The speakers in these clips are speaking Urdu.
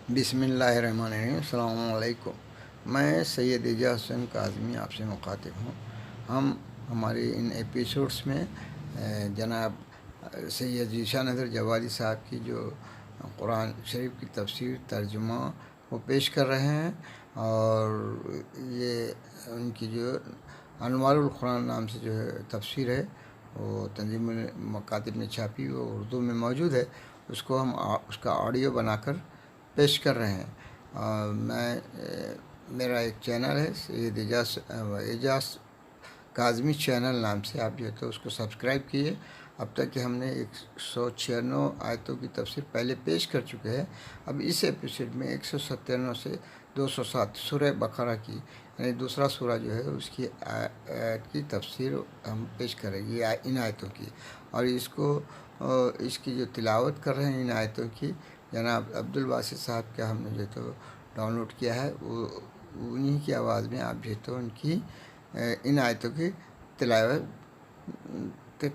بسم اللہ الرحمن الرحیم۔ السلام علیکم۔ میں سید اعجاز حسین کاظمی آپ سے مخاطب ہوں۔ ہم ہمارے ان ایپیسوڈس میں جناب سید ذیشان نظر جوادی صاحب کی جو قرآن شریف کی تفسیر ترجمہ وہ پیش کر رہے ہیں، اور یہ ان کی جو انوار القرآن نام سے جو ہے تفسیر ہے وہ تنظیم مکاتب نے چھاپی، وہ اردو میں موجود ہے۔ اس کو ہم اس کا آڈیو بنا کر پیش کر رہے ہیں۔ میرا ایک چینل ہے سید اعجاز کاظمی چینل نام سے، آپ جو ہے تو اس کو سبسکرائب کیے۔ اب تک کہ ہم نے 196 آیتوں کی تفسیر پہلے پیش کر چکے ہیں۔ اب اس ایپیسوڈ میں 197 سے 207 سورہ بقرہ کی، یعنی دوسرا سورہ جو ہے اس کی آیت کی تفسیر ہم پیش کریں گے ان آیتوں کی، اور اس کی جو تلاوت کر رہے ہیں ان آیتوں کی جناب عبدالباسط صاحب کا ہم نے جو تو ڈاؤن لوڈ کیا ہے، وہ انہی کی آواز میں آپ جو تو ان کی ان آیتوں کی تلاوت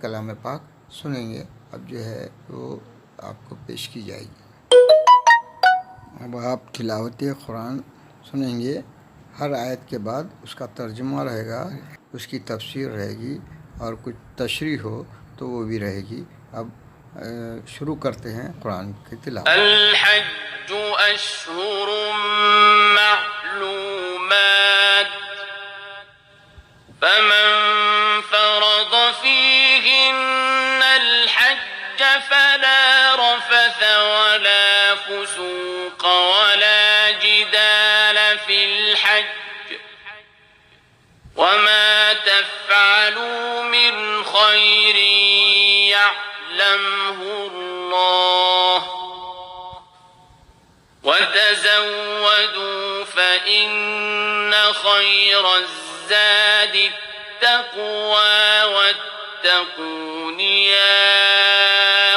کلام پاک سنیں گے۔ اب جو ہے وہ آپ کو پیش کی جائے گی۔ اب آپ تلاوت قرآن سنیں گے۔ ہر آیت کے بعد اس کا ترجمہ رہے گا، اس کی تفسیر رہے گی، اور کچھ تشریح ہو تو وہ بھی رہے گی۔ اب شروع کرتے ہیں قرآن کی تلاوت۔ الحج اشہر معلومات فمن فرض فیہن الحج فلا رفث ولا فسوق ولا جدال فی الحج وما تفعلوا من خیر يعلمه الله وتزودوا فإن خير الزاد التقوى واتقون يا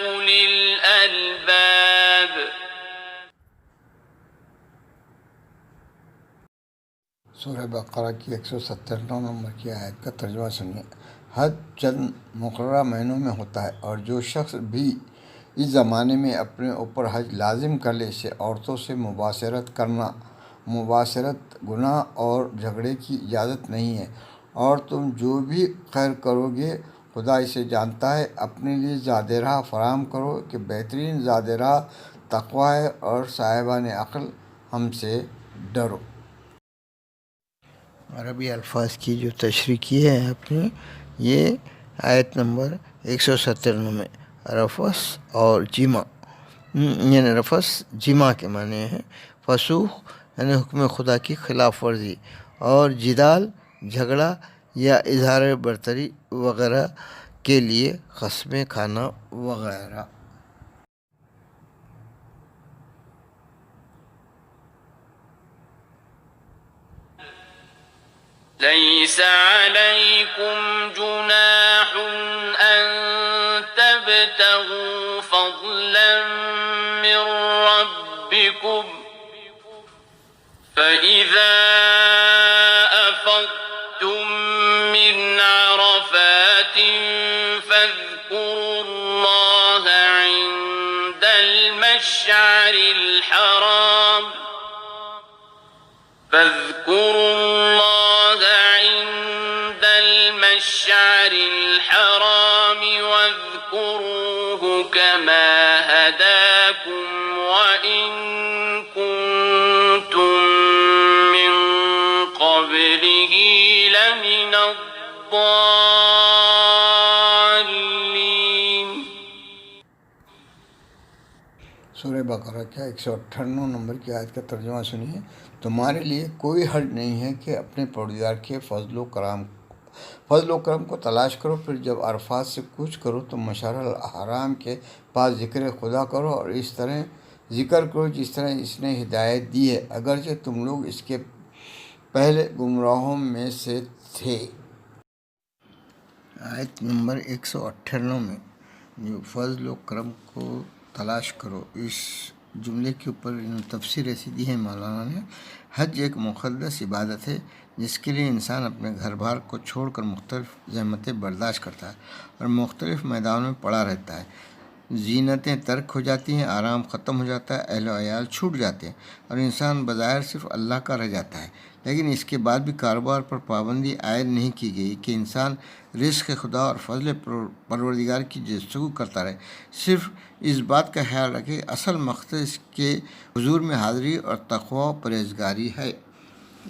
أولي الألباب۔ سورہ بقرہ کی 197 نمبر کی آیت کا ترجمہ سنیے۔ حج چند مقررہ مہینوں میں ہوتا ہے، اور جو شخص بھی اس زمانے میں اپنے اوپر حج لازم کر لے، اسے عورتوں سے مباشرت گناہ اور جھگڑے کی اجازت نہیں ہے، اور تم جو بھی خیر کرو گے خدا اسے جانتا ہے۔ اپنے لیے زیادہ راہ فراہم کرو کہ بہترین زیادہ راہ تقویٰ ہے، اور صاحبان عقل ہم سے ڈرو۔ عربی الفاظ کی جو تشریح کی ہے آپ نے، یہ آیت نمبر 197 میں رفث اور جمع، یعنی رفث جمع کے معنی ہے، فسوق یعنی حکم خدا کی خلاف ورزی، اور جدال جھگڑا یا اظہار برتری وغیرہ کے لیے قسمیں کھانا وغیرہ۔ ليس عليكم جناح أن تبتغوا فضلا من ربكم فإذا أفضتم من عرفات فاذكروا الله عند المشعر الحرام واذكروه كما هداكم وإن كنتم من قبله لمن الضالين۔ سورہ بقرہ کا 198 نمبر کی آیت کا ترجمہ سنیے۔ تمہارے لیے کوئی حرج نہیں ہے کہ اپنے پروردگار کے فضل و کرم کو تلاش کرو، پھر جب عرفات سے کوچ کرو تو مشعر الحرام کے پاس ذکر خدا کرو، اور اس طرح ذکر کرو جس طرح اس نے ہدایت دی ہے، اگرچہ تم لوگ اس کے پہلے گمراہوں میں سے تھے۔ آیت نمبر 198 میں جو فضل و کرم کو تلاش کرو، اس جملے کے اوپر تفسیر ایسی دی ہے مولانا نے۔ حج ایک مقدس عبادت ہے جس کے لیے انسان اپنے گھر بار کو چھوڑ کر مختلف زحمتیں برداشت کرتا ہے اور مختلف میدانوں میں پڑا رہتا ہے۔ زینتیں ترک ہو جاتی ہیں، آرام ختم ہو جاتا ہے، اہل و عیال چھوٹ جاتے ہیں اور انسان بظاہر صرف اللہ کا رہ جاتا ہے۔ لیکن اس کے بعد بھی کاروبار پر پابندی عائد نہیں کی گئی کہ انسان رزق خدا اور فضل پروردگار کی جستجو کرتا رہے، صرف اس بات کا خیال رکھے کہ اصل مقصد اس کے حضور میں حاضری اور تقوی و پرہیزگاری ہے۔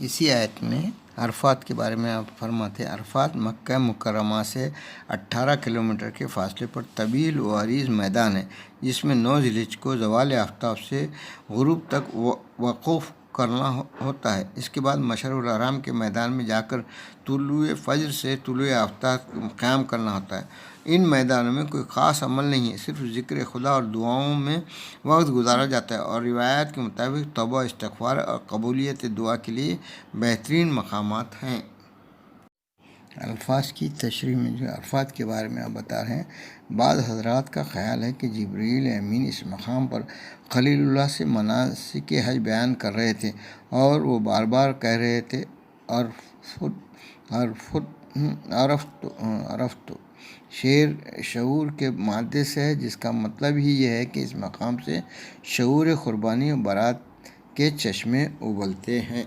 اسی آیت میں عرفات کے بارے میں آپ فرماتے ہیں، عرفات مکہ مکرمہ سے 18 کلومیٹر کے فاصلے پر طویل و عریض میدان ہے، جس میں 9 ذی الحجہ کو زوال آفتاب سے غروب تک وقوف کرنا ہوتا ہے۔ اس کے بعد مشعر الحرام کے میدان میں جا کر طلوع فجر سے طلوع آفتاب قیام کرنا ہوتا ہے۔ ان میدانوں میں کوئی خاص عمل نہیں ہے، صرف ذکر خدا اور دعاؤں میں وقت گزارا جاتا ہے، اور روایات کے مطابق توبہ استغفار اور قبولیت دعا کے لیے بہترین مقامات ہیں۔ الفاظ کی تشریح میں جو عرفات کے بارے میں آپ بتا رہے ہیں، بعض حضرات کا خیال ہے کہ جبریل امین اس مقام پر خلیل اللہ سے مناسک حج بیان کر رہے تھے، اور وہ بار بار کہہ رہے تھے عرفت شعور کے مادے سے ہے، جس کا مطلب ہی یہ ہے کہ اس مقام سے شعور قربانی و برات کے چشمے ابلتے ہیں۔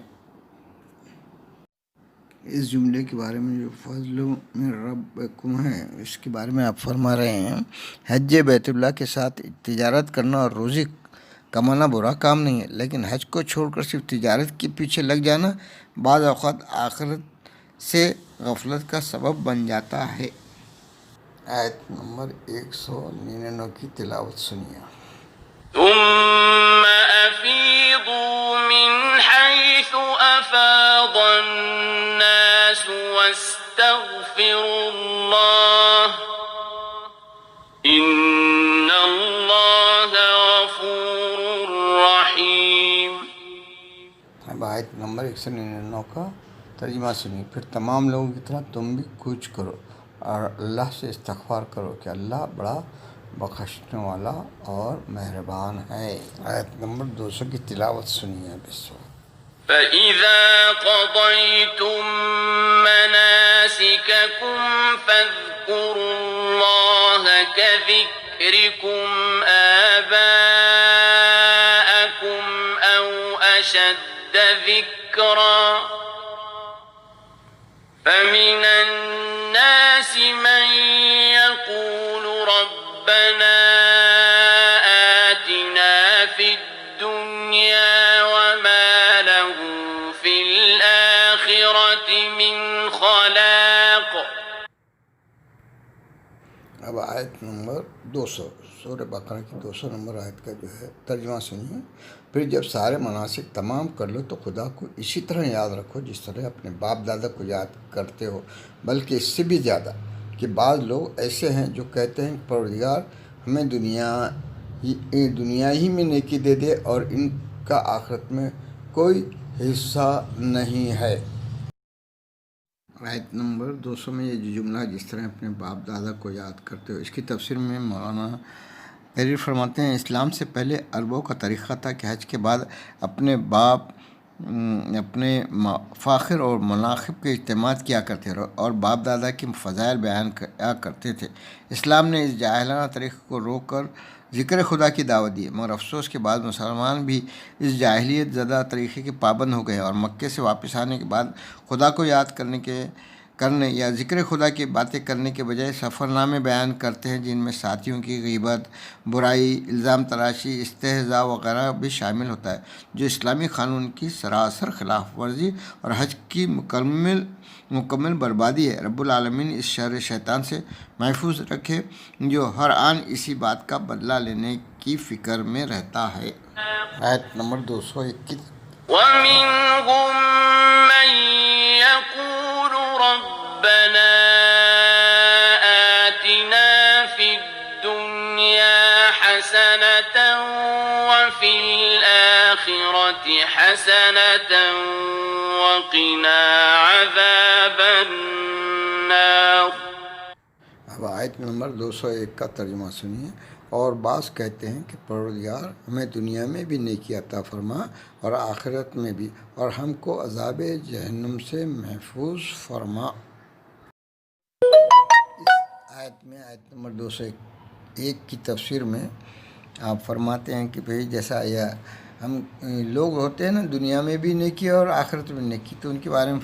اس جملے کے بارے میں جو فضل من ربکم ہے، اس کے بارے میں آپ فرما رہے ہیں، حج بیت اللہ کے ساتھ تجارت کرنا اور روزی کمانا برا کام نہیں ہے، لیکن حج کو چھوڑ کر صرف تجارت کے پیچھے لگ جانا بعض اوقات آخرت سے غفلت کا سبب بن جاتا ہے۔ آیت نمبر 199 کی تلاوت سنیے۔ ثم أفيضوا من حيث أفاض الناس واستغفروا الله إن الله غفور رحيم۔ اب آیت نمبر 199 کا ترجمہ سنیے۔ پھر تمام لوگوں کی طرح تم بھی کوچ کرو اور اللہ سے استغفار کرو کہ اللہ بڑا بخشنے والا اور مہربان ہے۔ آیت نمبر 200 کی تلاوت سنیے بسم اللہ۔ فَإِذَا قَضَيْتُم مَّنَاسِكَكُمْ فَاذْكُرُوا اللَّهَ كَذِكْرِكُمْ آبَاءَكُمْ أَوْ أَشَدَّ ذِكْرًا ۗ فَمِنَ النَّاسِ مَن يَقُولُ رَبَّنَا آتِنَا فِي الدُّنْيَا وَمَا لَهُ فِي الْآخِرَةِ مِنْ خَلَاقٍ۔ اب آیت نمبر 200 سورہ بقرہ کی 200 نمبر آیت کا جو ہے ترجمہ سنیے۔ پھر جب سارے مناسک تمام کر لو تو خدا کو اسی طرح یاد رکھو جس طرح اپنے باپ دادا کو یاد کرتے ہو، بلکہ اس سے بھی زیادہ، کہ بعض لوگ ایسے ہیں جو کہتے ہیں کہ پروردگار ہمیں دنیا ہی میں نیکی دے دے اور ان کا آخرت میں کوئی حصہ نہیں ہے۔ آیت نمبر 200 میں یہ جو جملہ جس طرح اپنے باپ دادا کو یاد کرتے ہو، اس کی تفسیر میں مولانا تحریر فرماتے ہیں، اسلام سے پہلے عربوں کا طریقہ تھا کہ حج کے بعد اپنے فاخر اور مناقب کے اجتماعات کیا کرتے رہو اور باپ دادا کے فضائل بیان کیا کرتے تھے۔ اسلام نے اس جاہلانہ طریقے کو روک کر ذکر خدا کی دعوت دی، مگر افسوس کے بعد مسلمان بھی اس جاہلیت زدہ طریقے کے پابند ہو گئے اور مکے سے واپس آنے کے بعد خدا کو یاد کرنے یا ذکر خدا کی باتیں کرنے کے بجائے سفر نامے بیان کرتے ہیں، جن میں ساتھیوں کی غیبت، برائی، الزام تراشی، استہزاء وغیرہ بھی شامل ہوتا ہے، جو اسلامی قانون کی سراسر خلاف ورزی اور حج کی مکمل بربادی ہے۔ رب العالمین اس شر شیطان سے محفوظ رکھے جو ہر آن اسی بات کا بدلہ لینے کی فکر میں رہتا ہے۔ آیت نمبر 221۔ وَمِنْهُم مَّن يَقُولُ رَبَّنَا آتِنَا فِي الدُّنْيَا حَسَنَةً وَفِي الْآخِرَةِ حَسَنَةً وَقِنَا عَذَابَ النَّارِ۔ اب آیت نمبر 201 کا ترجمہ سنیے۔ اور بعض کہتے ہیں کہ پروردگار ہمیں دنیا میں بھی نیکی عطا فرما اور آخرت میں بھی، اور ہم کو عذاب جہنم سے محفوظ فرما۔ اس آیت میں آیت نمبر ایک کی تفسیر میں آپ فرماتے ہیں کہ بھئی جیسا یہ ہم لوگ ہوتے ہیں نا دنیا میں بھی نیکی اور آخرت میں نیکی، تو ان کے بارے میں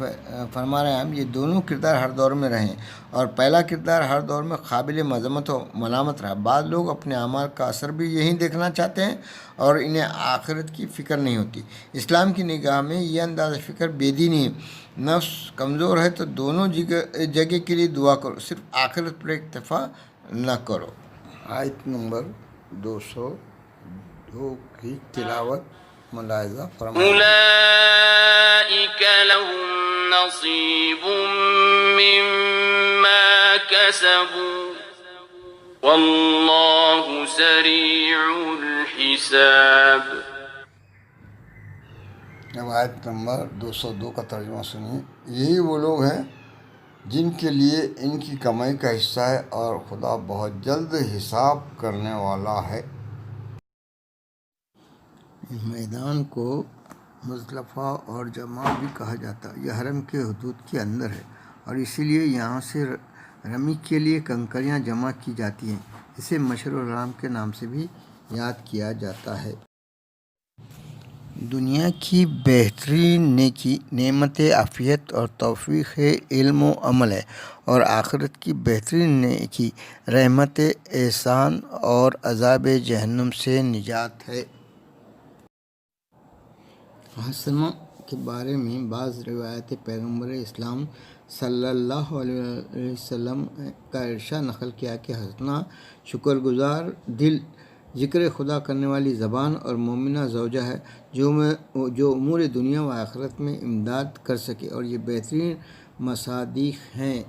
فرما رہے ہیں ہم یہ دونوں کردار ہر دور میں رہیں، اور پہلا کردار ہر دور میں قابل مذمت و ملامت رہا۔ بعض لوگ اپنے اعمال کا اثر بھی یہی دیکھنا چاہتے ہیں اور انہیں آخرت کی فکر نہیں ہوتی۔ اسلام کی نگاہ میں یہ انداز فکر بے دینی ہے۔ نفس کمزور ہے تو دونوں جگہ کے لیے دعا کرو، صرف آخرت پر اکتفا نہ کرو۔ آیت نمبر 202 کی تلاوت ملاحظہ فرمائیں۔ أولئك لهم نصيب مما كسبوا والله سريع الحساب۔ اب آیت نمبر 202 کا ترجمہ سنیے۔ یہی وہ لوگ ہیں جن کے لیے ان کی کمائی کا حصہ ہے اور خدا بہت جلد حساب کرنے والا ہے۔ اس میدان کو مزدلفہ اور جمع بھی کہا جاتا ہے۔ یہ حرم کے حدود کے اندر ہے اور اسی لیے یہاں سے رمی کے لیے کنکریاں جمع کی جاتی ہیں۔ اسے مشعر الحرام کے نام سے بھی یاد کیا جاتا ہے۔ دنیا کی بہترین نیکی نعمت عافیت اور توفیق علم و عمل ہے، اور آخرت کی بہترین نیکی رحمت احسان اور عذاب جہنم سے نجات ہے۔ حسنہ کے بارے میں بعض روایتیں پیغمبر اسلام صلی اللہ علیہ وسلم کا ارشاد نقل کیا کہ حسنہ شکر گزار دل، ذکر خدا کرنے والی زبان اور مومنہ زوجہ ہے جو امور دنیا و آخرت میں امداد کر سکے، اور یہ بہترین مصادیق ہیں۔